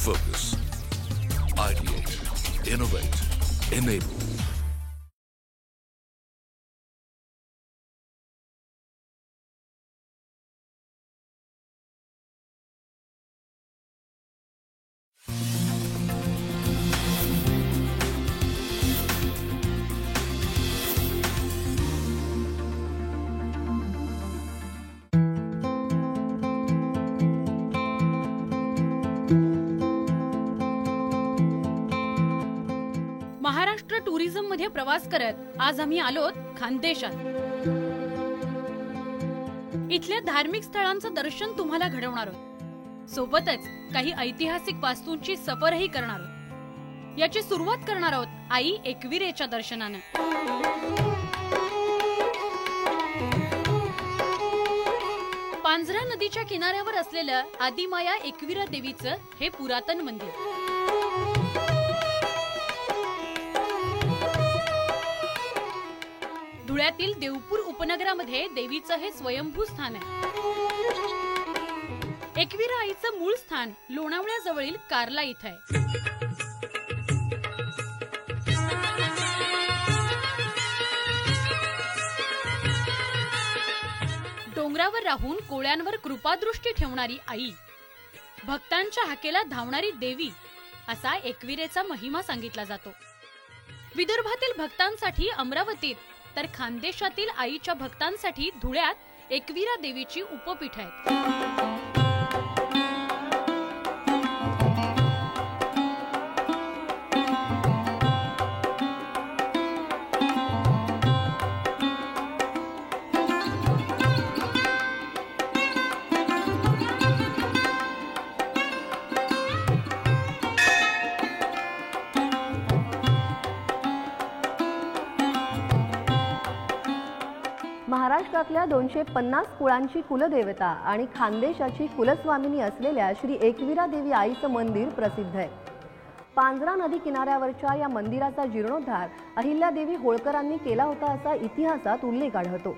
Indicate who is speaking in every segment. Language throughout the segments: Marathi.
Speaker 1: Focus, ideate, innovate, enable.
Speaker 2: Maharashtra tourism मध्ये प्रवास करत आज आम्ही आलोत खानदेशात. इथल्या धार्मिक स्थळांचं दर्शन तुम्हाला घडवणार आहोत. सोबतच काही ऐतिहासिक वास्तूंची सफरही करणार आहोत. याची सुरुवात करणार आहोत आई एकविरेच्या दर्शनानं. पांझरा नदीच्या किनाऱ्यावर असलेलं आदिमाया एकविरा देवीचं हे पुरातन मंदिर. धुळ्यातील देवपूर उपनगरामध्ये देवीचं हे स्वयंभू स्थान आहे. एकविरा आईचं मूळ स्थान लोणावळ्याजवळील कार्ला इथं आहे. डोंगरावर राहून कोळ्यांवर कृपादृष्टी ठेवणारी आई, भक्तांच्या हाकेला धावणारी देवी असा एकविरेचा महिमा सांगितला जातो. विदर्भातील भक्तांसाठी अमरावतीत तर खानदेशातील आईच्या भक्तांसाठी धुळ्यात एकविरा देवीची उपपीठ आहेत.
Speaker 3: महाराष्ट्रातल्या 250 कुळांची कुलदेवता आणि खानदेशाची कुलस्वामिनी असलेल्या श्री एकविरा देवी आईचं मंदिर प्रसिद्ध आहे. पांझरा नदी किनाऱ्यावरच्या या मंदिराचा जीर्णोद्धार अहिल्यादेवी होळकरांनी केला होता असा इतिहासात उल्लेख आढळतो.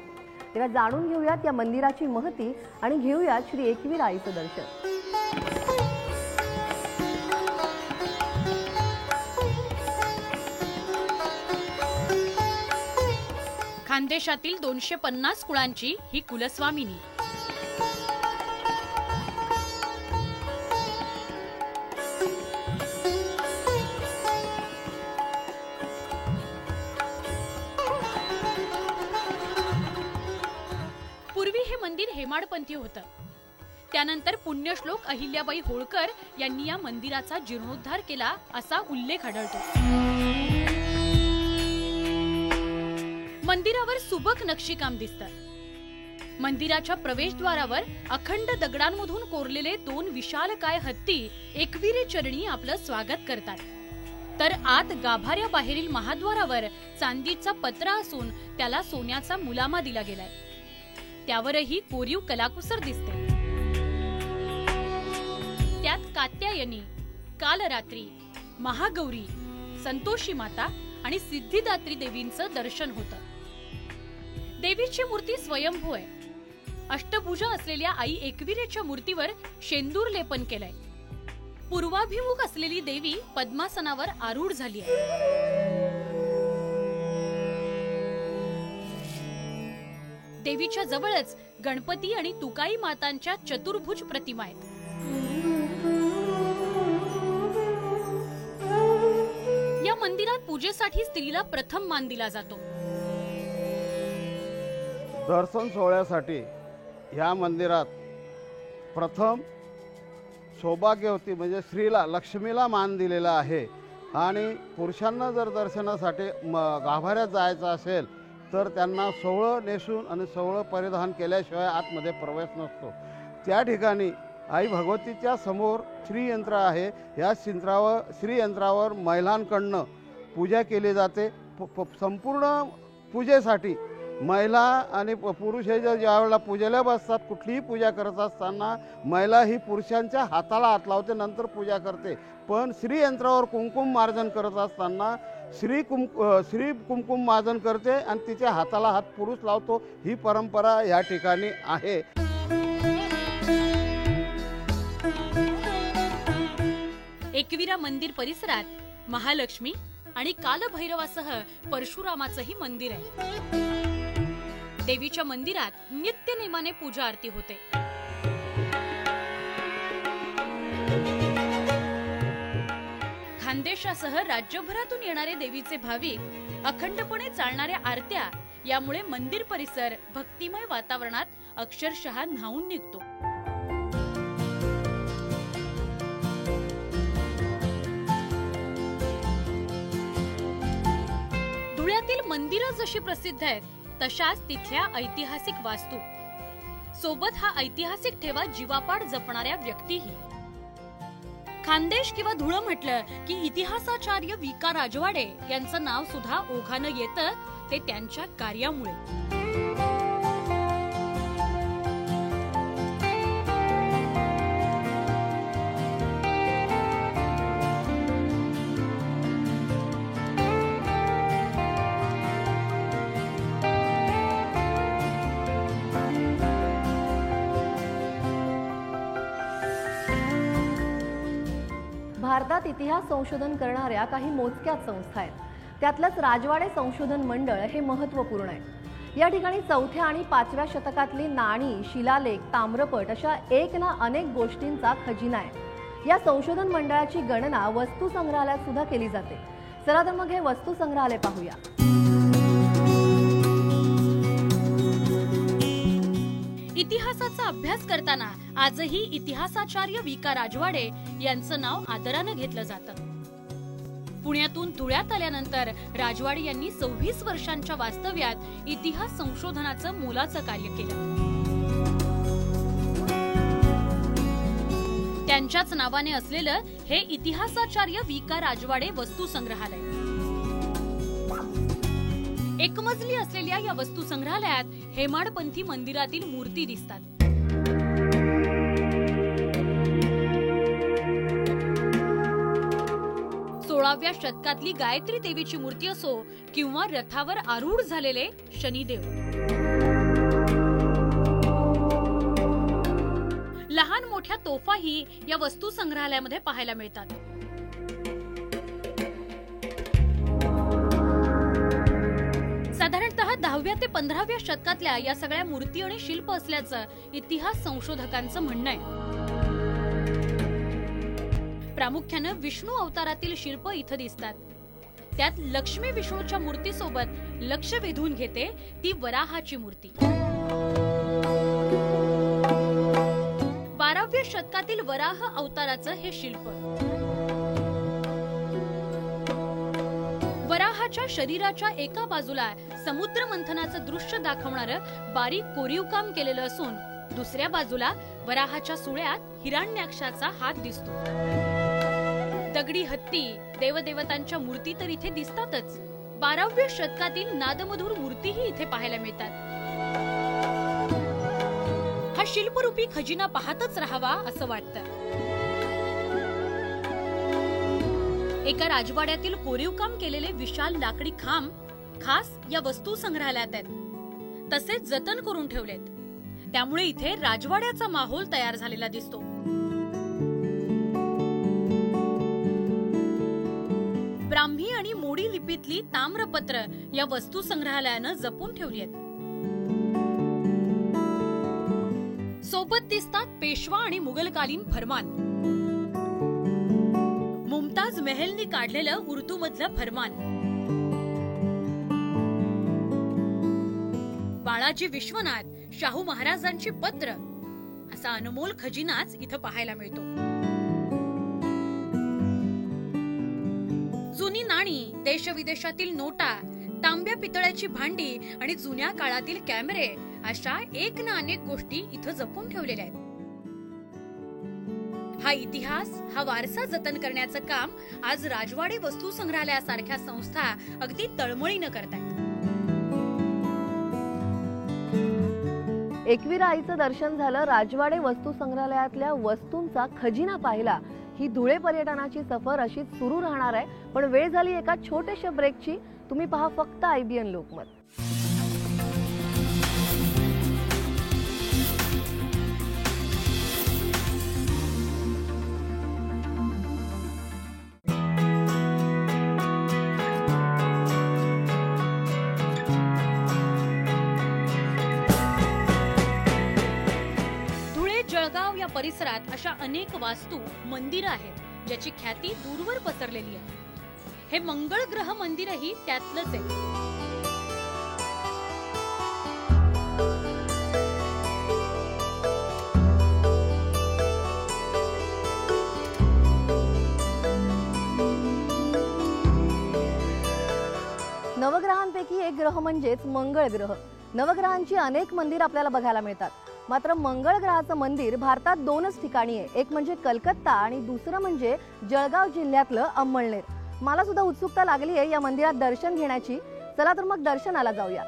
Speaker 3: तेव्हा जाणून घेऊयात या मंदिराची महती आणि घेऊयात श्री एकविरा आईचं दर्शन.
Speaker 2: खानदेशातील 250 कुळांची ही कुलस्वामिनी. पूर्वी हे मंदिर हेमाडपंथी होतं. त्यानंतर पुण्यश्लोक अहिल्याबाई होळकर यांनी या मंदिराचा जीर्णोद्धार केला असा उल्लेख आढळतो. मंदिरावर सुबक नक्षीकाम दिसतं. मंदिराच्या प्रवेशद्वारावर अखंड दगडांमधून कोरलेले 2 विशालकाय हत्ती एकविरे चरणी आपलं स्वागत करतात. तर आत गाभाऱ्या बाहेरील महाद्वारावर चांदीचा पत्रा असून त्याला सोन्याचा मुलामा दिला गेलाय. त्यावरही कोरीव कलाकुसर दिसते. त्यात कात्यायनी, कालरात्री, महागौरी, संतोषी माता आणि सिद्धिदात्री देवींचं दर्शन होतं. देवीची मूर्ती स्वयंभू आहे. अष्टभुजा असलेल्या आई एकविरेच्या मूर्तीवर शेंदूर लेपन केलंय. पूर्वाभिमुख असलेली देवी पद्मासनावर आरूढ झाली आहे. देवीच्या जवळच गणपती आणि तुकाई मातांच्या चतुर्भुज प्रतिमा आहेत. या मंदिरात पूजेसाठी स्त्रीला प्रथम मान दिला जातो.
Speaker 4: दर्शन सोहळ्यासाठी ह्या मंदिरात प्रथम सौभाग्यवती म्हणजे स्त्रीला, लक्ष्मीला मान दिलेला आहे. आणि पुरुषांना जर दर्शनासाठी गाभाऱ्यात जायचं असेल तर त्यांना सोवळं नेसून आणि सोवळं परिधान केल्याशिवाय आतमध्ये प्रवेश नसतो. त्या ठिकाणी आई भगवतीच्या समोर श्रीयंत्र आहे. या श्रीयंत्रावर महिलांकडनं पूजा केली जाते. संपूर्ण पूजेसाठी महिला आणि पुरुष हे ज्या वेळेला पूजेला बसतात, कुठलीही पूजा करत असताना महिला ही पुरुषांच्या हाताला हात लावते, नंतर पूजा करते. पण श्रीयंत्रावर कुंकुम मार्जन करत असताना श्री कुंकुम मार्जन करते आणि तिच्या हाताला हात पुरुष लावतो. ही परंपरा या ठिकाणी आहे.
Speaker 2: एकविरा मंदिर परिसरात महालक्ष्मी आणि कालभैरवासह परशुरामाचंही मंदिर आहे. देवीच्या मंदिरात नित्य नेमाने पूजा आरती होते. खानदेशासह राज्यभरातून येणारे देवीचे भाविक, अखंडपणे चालणाऱ्या आरत्या यामुळे मंदिर परिसर भक्तिमय वातावरणात अक्षरशः न्हाऊन निघतो. धुळ्यातील मंदिरं जशी प्रसिद्ध आहेत तशाच तिथल्या ऐतिहासिक वास्तू, सोबत हा ऐतिहासिक ठेवा जीवापाड जपणाऱ्या व्यक्तीही. खानदेश किंवा धुळ म्हटलं की इतिहासाचार्य वी.का. राजवाडे यांचं नाव सुद्धा ओघानं येतं, ते त्यांच्या कार्यामुळे.
Speaker 3: भारतात इतिहास संशोधन करणाऱ्या काही मोजक्याच संस्था आहेत. त्यातलंच राजवाडे संशोधन मंडळ हे महत्त्वपूर्ण आहे. या ठिकाणी 4थ्या आणि 5व्या शतकातली नाणी, शिलालेख, ताम्रपट अशा एक ना अनेक गोष्टींचा खजिना आहे. या संशोधन मंडळाची गणना वस्तू संग्रहालयात सुद्धा केली जाते. चला तर मग हे वस्तू संग्रहालय पाहूया.
Speaker 2: इतिहासाचा अभ्यास करताना आजही इतिहासाचार्य वी.का. राजवाडे यांचं नाव आदरानं घेतलं जातं. पुण्यातून धुळ्यात आल्यानंतर राजवाडे यांनी 26 वर्षांच्या वास्तव्यात इतिहास संशोधनाचं मोलाचं कार्य केलं. त्यांच्याच नावाने असलेलं हे इतिहासाचार्य वी.का. राजवाडे वस्तू संग्रहालय. एकमजली असलेल्या या वस्तू संग्रहालयात हेमाडपंथी मंदिरातील मूर्ती दिसतात. सोळाव्या शतकातली गायत्री देवीची मूर्ती असो किंवा रथावर आरूढ झालेले शनिदेव. लहान मोठ्या तोफाही या वस्तू संग्रहालयामध्ये पाहायला मिळतात. साधारणतः 10व्या ते 15व्या शतकातल्या या सगळ्या मूर्ती आणि शिल्प असल्याचं इतिहास संशोधकांचं म्हणणं आहे. प्रामुख्यानं विष्णू अवतारातील शिल्प इथं दिसतात. त्यात लक्ष्मी विष्णूच्या मूर्तीसोबत लक्ष वेधून घेते ती वराहाची मूर्ती. 12व्या शतकातील वराह अवताराचं हे शिल्प. वराहाच्या शरीराच्या एका बाजूला समुद्र मंथनाचं दृश्य दाखवणारं बारीक कोरीव काम केलेलं असून दुसऱ्या बाजूला वराहाच्या सुळ्यात हिरण्याक्षाचा हात दिसतो. दगडी हत्ती, देवदेवतांच्या मूर्ती तर इथे दिसतातच. 12व्या शतकातील नादमधुर मूर्तीही इथे पाहायला मिळतात. हा शिल्परूपी खजिना पाहतच राहावा असं वाटतं. एका राजवाड्यातील कोरीव काम केलेले विशाल लाकडी खांब खास या वस्तू संग्रहालयात आहेत. तसेच जतन करून ठेवलेत. त्यामुळे इथे राजवाड्याचा माहोल तयार झालेला दिसतो. ब्राह्मी आणि मोडी लिपीतली ताम्रपत्र या वस्तू संग्रहालयानं जपून ठेवली आहेत. सोबत दिसतात पेशवा आणि मुघलकालीन फरमान. मुमताज महलनी काढलेलं उर्दू मधलं फरमान. बाळाजी विश्वनाथ, शाहू महाराजांची पत्र असा अनमोल खजिनाच इथं पाहायला मिळतो. जुनी नाणी, देश विदेशातील नोटा, तांब्या पितळ्याची भांडी आणि जुन्या काळातील कॅमेरे अशा एक ना अनेक गोष्टी इथं जपून ठेवलेल्या आहेत. हा इतिहास, हा वारसा जतन करण्याचं काम आज राजवाडे वस्तू संग्रहालयासारख्या संस्था अगदी तळमळीनं करतायत.
Speaker 3: एकविरा आईचं दर्शन झालं, राजवाडे वस्तू संग्रहालयातल्या वस्तूंचा खजिना पाहिला. ही धुळे पर्यटनाची सफर अशीच सुरू राहणार आहे. पण वेळ झाली एका छोट्याशा ब्रेकची. तुम्ही पहा फक्त IBN लोकमत.
Speaker 2: जळगाव या परिसरात अशा अनेक वास्तू, मंदिरं आहेत ज्याची ख्याती दूरवर पसरलेली आहे. हे मंगळ ग्रह मंदिरही त्यातलंच आहे.
Speaker 3: नवग्रहांपैकी एक ग्रह म्हणजेच मंगळ ग्रह. नवग्रहांची अनेक मंदिर आपल्याला बघायला मिळतात. मात्र मंगळ ग्रहाचं मंदिर भारतात दोनच ठिकाणी आहे. एक म्हणजे कलकत्ता आणि दुसरं म्हणजे जळगाव जिल्ह्यातलं अंमळनेर. मला सुद्धा उत्सुकता लागली आहे या मंदिरात दर्शन घेण्याची. चला तर मग दर्शनाला जाऊया.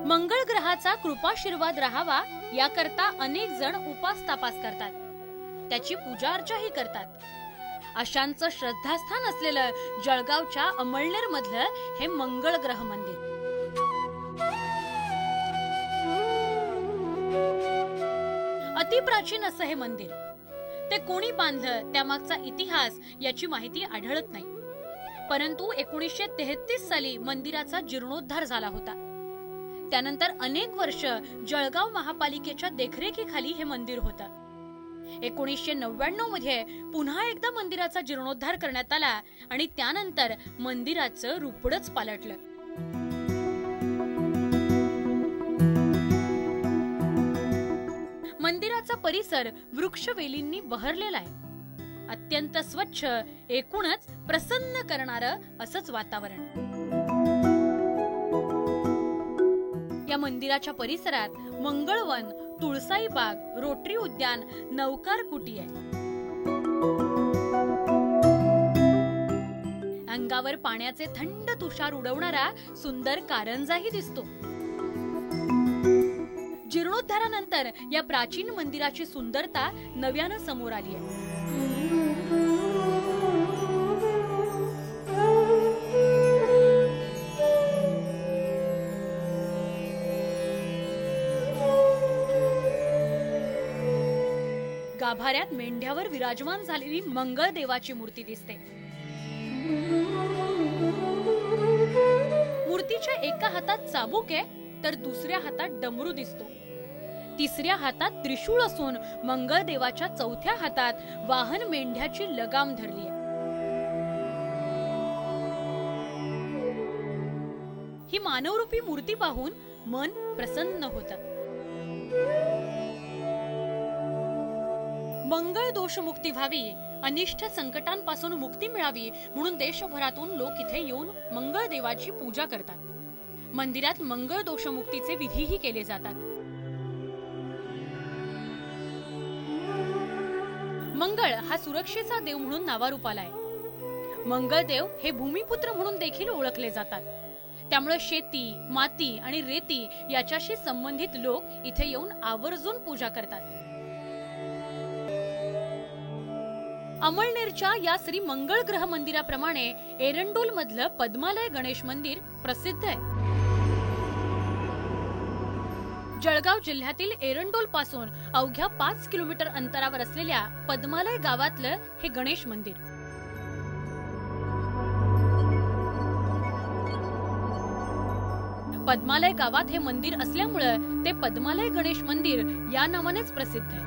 Speaker 2: मंगळ ग्रहाचा कृपाशीर्वाद राहावा याकरता अनेक जण उपास तापास करतात, त्याची पूजा अर्चाही करतात. अशांचं श्रद्धास्थान असलेलं जळगावच्या अंमळनेर मधलं हे मंगळ ग्रह मंदिर. अतिप्राचीन असं हे मंदिर. ते कोणी बांधलं त्यामागचा इतिहास याची माहिती आढळत नाही. परंतु 1933 साली मंदिराचा जीर्णोद्धार झाला होता. त्यानंतर अनेक वर्ष जळगाव महापालिकेच्या देखरेखीखाली हे मंदिर होतं. 1999 मध्ये पुन्हा एकदा मंदिराचा जीर्णोद्धार करण्यात आला आणि त्यानंतर मंदिराचं रूपडच पालटलं. मंदिराचा परिसर वृक्षवेलींनी बहरलेला आहे. अत्यंत स्वच्छ, एकूणच प्रसन्न करणारं असंच वातावरण. या मंदिराच्या परिसरात मंगळवन, तुळसाई बाग, रोटरी उद्यान, नौकार कुटी आहे. अंगावर पाण्याचे थंड तुषार उडवणारा सुंदर कारंजाही दिसतो. जीर्णोद्धारानंतर या प्राचीन मंदिराची सुंदरता नव्यानं समोर आली आहे. गाभाऱ्यात मेंढ्यावर विराजमान झालेली मंगळ देवाची मूर्ती दिसते. मूर्तीच्या एका हातात चाबूक आहे तर दुसऱ्या हातात डमरू दिसतो. तिसऱ्या हातात त्रिशूळ असून मंगळ देवाच्या चौथ्या हातात वाहन मेंढ्याची लगाम धरली आहे. ही मानवरूपी मूर्ती पाहून मन प्रसन्न होतं. मंगळ दोषमुक्ती व्हावी, अनिष्ट संकटांपासून मुक्ती मिळावी म्हणून देशभरातून लोक इथे येऊन मंगळ देवाची पूजा करतात. मंदिरात मंगळ दोषमुक्तीचे विधीही केले जातात. मंगळ हा सुरक्षेचा देव म्हणून नावारूपाला आहे. मंगळदेव हे भूमिपुत्र म्हणून देखील ओळखले जातात. त्यामुळे शेती, माती आणि रेती याच्याशी संबंधित लोक इथे येऊन आवर्जून पूजा करतात. अंमळनेरच्या या श्री मंगळ ग्रह मंदिराप्रमाणे एरंडोल मधलं पद्मालय गणेश मंदिर प्रसिद्ध आहे. जळगाव जिल्ह्यातील एरंडोल पासून अवघ्या 5 किलोमीटर अंतरावर असलेल्या पद्मालय गावातलं हे गणेश मंदिर. पद्मालय गावात हे मंदिर असल्यामुळे ते पद्मालय गणेश मंदिर या नावानेच प्रसिद्ध आहे.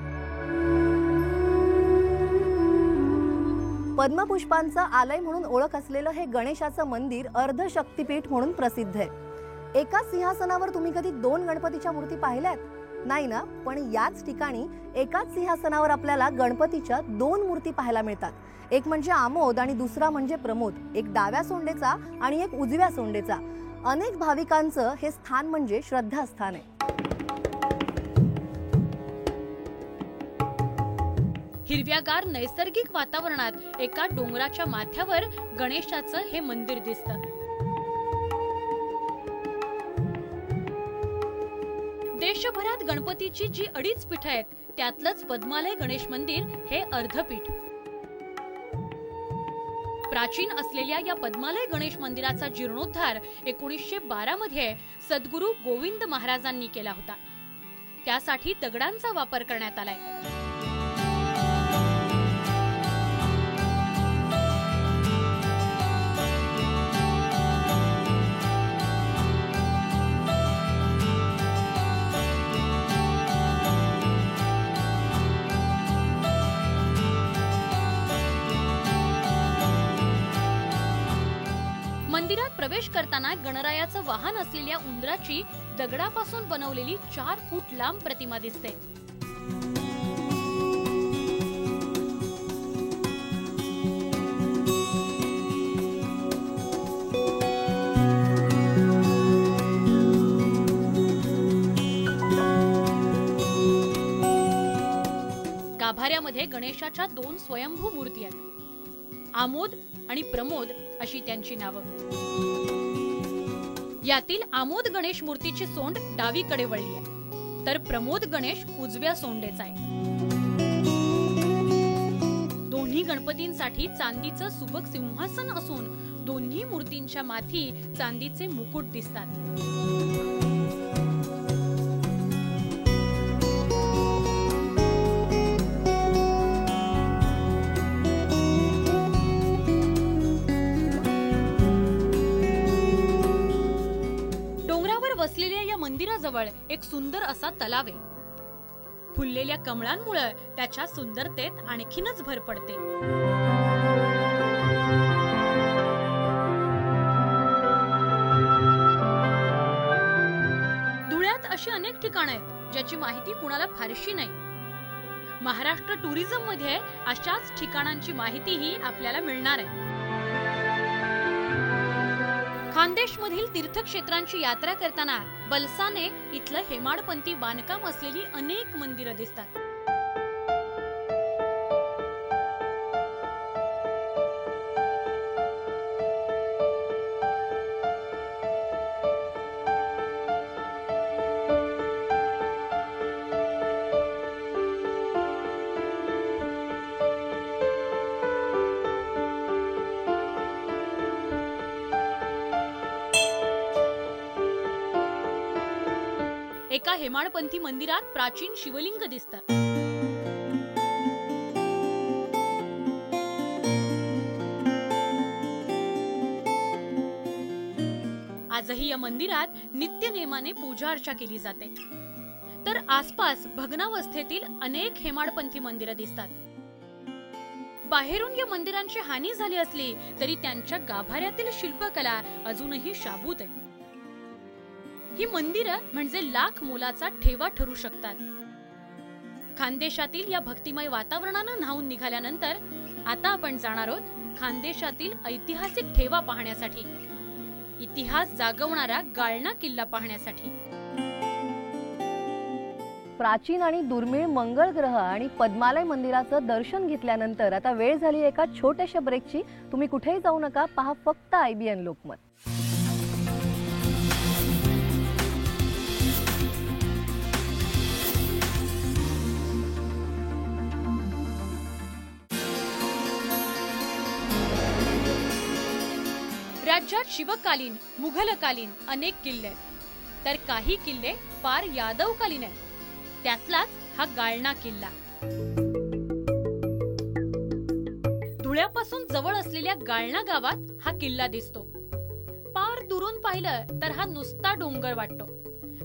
Speaker 3: पद्मपुष्पांचा आलय म्हणून ओळख असलेलं हे गणेशाचं मंदिर अर्धशक्तीपीठ म्हणून प्रसिद्ध आहे. एका सिंहासनावर तुम्ही कधी 2 गणपतीच्या मूर्ती पाहिल्यात? नाही ना? पण याच ठिकाणी एकाच सिंहासनावर आपल्याला गणपतीच्या 2 मूर्ती पाहायला मिळतात. एक म्हणजे आमोद आणि दुसरा म्हणजे प्रमोद. एक डाव्या सोंडेचा आणि एक उजव्या सोंडेचा. अनेक भाविकांचं हे स्थान म्हणजे श्रद्धास्थान आहे.
Speaker 2: हिरव्यागार नैसर्गिक वातावरणात एका डोंगराच्या माथ्यावर गणेशाचं हे मंदिर दिसतं. देशभरात गणपतीची जी 2.5 पीठ आहेत त्यातलंच पद्मालय गणेश मंदिर हे अर्धपीठ. प्राचीन असलेल्या या पद्मालय गणेश मंदिराचा जीर्णोद्धार 1912 मध्ये सद्गुरू गोविंद महाराजांनी केला होता. त्यासाठी दगडांचा वापर करण्यात आलाय. प्रवेश करताना गणरायाचं वाहन असलेल्या उंदराची दगडापासून बनवलेली 4 फूट लांब प्रतिमा दिसते. गाभाऱ्यामध्ये गणेशाच्या 2 स्वयंभू मूर्ती आहेत. आमोद आणि प्रमोद अशी त्यांची नावं. यातील आमोद गणेश मूर्तीची सोंड डावीकडे वळली आहे, तर प्रमोद गणेश उजव्या सोंडेचा आहे. दोन्ही गणपतींसाठी चांदीचं सुबक सिंहासन असून दोन्ही मूर्तींच्या माथी चांदीचे मुकुट दिसतात. वसलेल्या या मंदिराजवळ एक सुंदर असा तलाव आहे. फुललेल्या कमळांमुळे त्याच्या सुंदरतेत आणखीनच भर पडते. धुळ्यात अशी अनेक ठिकाणं आहेत ज्याची माहिती कुणाला फारशी नाही. महाराष्ट्र टुरिझम मध्ये अशाच ठिकाणांची माहितीही आपल्याला मिळणार आहे. खानदेश मधील तीर्थक्षेत्रांची यात्रा करताना बलसाने इथलं हेमाडपंथी बांधकाम असलेली अनेक मंदिरं दिसतात. एका हेमाडपंथी मंदिरात प्राचीन शिवलिंग दिसतं. आजही या मंदिरात नित्य नेमाने पूजा अर्चा केली जाते. तर आसपास भग्नावस्थेतील अनेक हेमाडपंथी मंदिरं दिसतात. बाहेरून या मंदिरांची हानी झाली असली तरी त्यांच्या गाभाऱ्यातील शिल्पकला अजूनही शाबूत आहे. ही मंदिरं म्हणजे लाख मोलाचा ठेवा ठरू शकतात. खानदेशातील या भक्तिमय वातावरणानं न्हावून निघाल्यानंतर आता आपण जाणार आहोत खानदेशातील ऐतिहासिक ठेवा पाहण्यासाठी, इतिहास जागवणारा गाळणा किल्ला पाहण्यासाठी.
Speaker 3: प्राचीन आणि दुर्मिळ मंगळ ग्रह आणि पद्मालय मंदिराचं दर्शन घेतल्यानंतर आता वेळ झाली एका छोट्याशा ब्रेकची. तुम्ही कुठेही जाऊ नका, पहा फक्त IBN लोकमत.
Speaker 2: राज्यात शिवकालीन, मुघलकालीन अनेक किल्ले आहेत, तर काही किल्ले फार यादवकालीन आहेत. त्यातलाच हा गाळणा किल्ला. धुळ्यापासून जवळ असलेल्या गाळणा गावात हा किल्ला दिसतो. पार दुरून पाहिलं तर हा नुसता डोंगर वाटतो,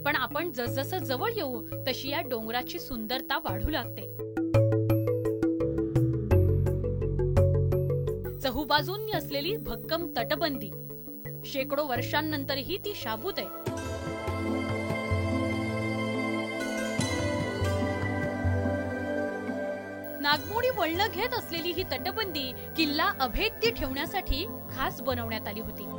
Speaker 2: पण आपण जसजसं जवळ येऊ तशी या डोंगराची सुंदरता वाढू लागते. चहूबाजूंनी असलेली भक्कम तटबंदी शेकडो वर्षांनंतरही ती शाबूत आहे. नागमोडी वळण घेत असलेली ही तटबंदी किल्ला अभेद्य ठेवण्यासाठी खास बनवण्यात आली होती.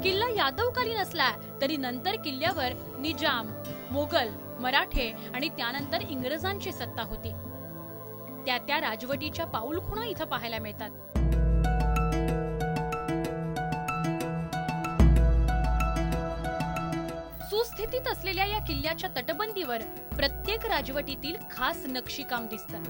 Speaker 2: किल्ला यादवकालीन असला तरी नंतर किल्ल्यावर निजाम, मोगल, मराठे आणि त्यानंतर इंग्रजांची सत्ता होती. त्या राजवटीच्या पाऊलखुणा इथं पाहायला मिळतात. सुस्थितीत असलेल्या या किल्ल्याच्या तटबंदीवर प्रत्येक राजवटीतील खास नक्षीकाम दिसतं.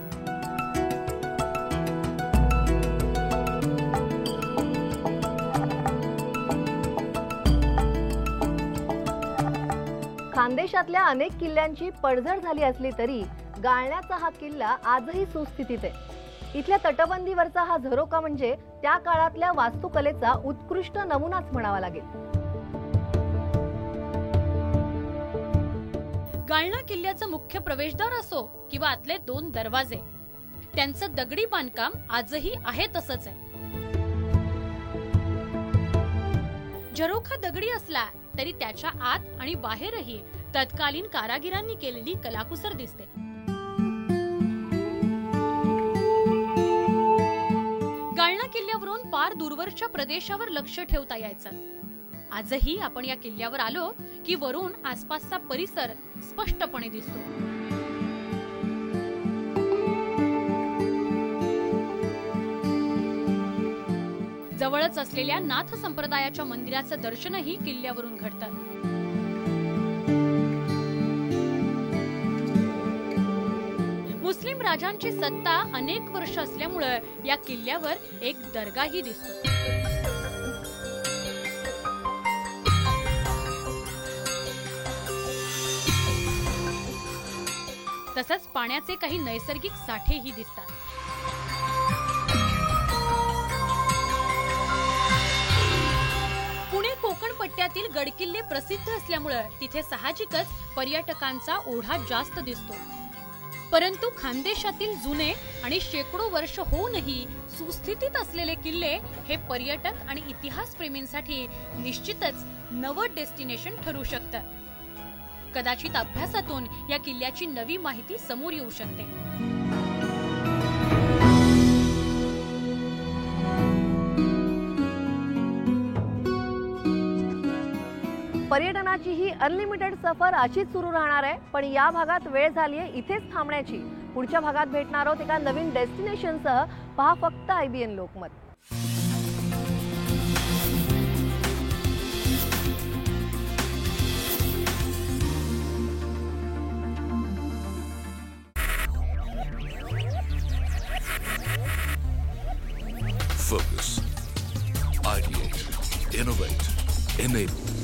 Speaker 3: खानदेशातल्या अनेक किल्ल्यांची पडझड झाली असली तरी गाळण्याचा हा किल्ला आजही सुस्थितीत आहे. इथल्या तटबंदीवरचा हा झरोका म्हणजे त्या काळातल्या वास्तुकलेचा उत्कृष्ट नमुनाच म्हणावा लागेल.
Speaker 2: गाळणा किल्ल्याचं मुख्य प्रवेशद्वार असो किंवा आतले 2 दरवाजे, त्यांचं दगडी बांधकाम आजही आहे तसंच आहे. झरोखा दगडी असला तरी त्याच्या आत आणि बाहेरही तत्कालीन कारागिरांनी केलेली कलाकुसर दिसते. गाळणा किल्ल्यावरून पार दूरवरच्या प्रदेशावर लक्ष ठेवता यायचं. आजही आपण या किल्ल्यावर आलो की वरून आसपासचा परिसर स्पष्टपणे दिसतो. जवळच असलेल्या नाथ संप्रदायाच्या मंदिराचं दर्शनही किल्ल्यावरून घडतं. मुस्लिम राजांची सत्ता अनेक वर्ष असल्यामुळे या किल्ल्यावर एक दर्गाही दिसतो. तसंच पाण्याचे काही नैसर्गिक साठेही दिसतात. पुणे कोकण पट्ट्यातील गडकिल्ले प्रसिद्ध असल्यामुळे तिथे साहजिकच पर्यटकांचा ओढा जास्त दिसतो. परंतु खानदेशातील जुने आणि शेकडो वर्ष होऊनही सुस्थितीत असलेले किल्ले हे पर्यटक आणि इतिहास प्रेमींसाठी निश्चितच नवं डेस्टिनेशन ठरू शकतं. कदाचित अभ्यासातून या किल्ल्याची नवी माहिती समोर येऊ शकते.
Speaker 3: पर्यटनाची ही अनलिमिटेड सफर अशीच सुरू राहणार आहे. पण या भागात वेळ झाली आहे इथेच थांबण्याची. पुढच्या भागात भेटणार आहोत एका नवीन डेस्टिनेशनसह. पहा फक्त IBN Lokmat.
Speaker 1: Focus, ideate, innovate, enable.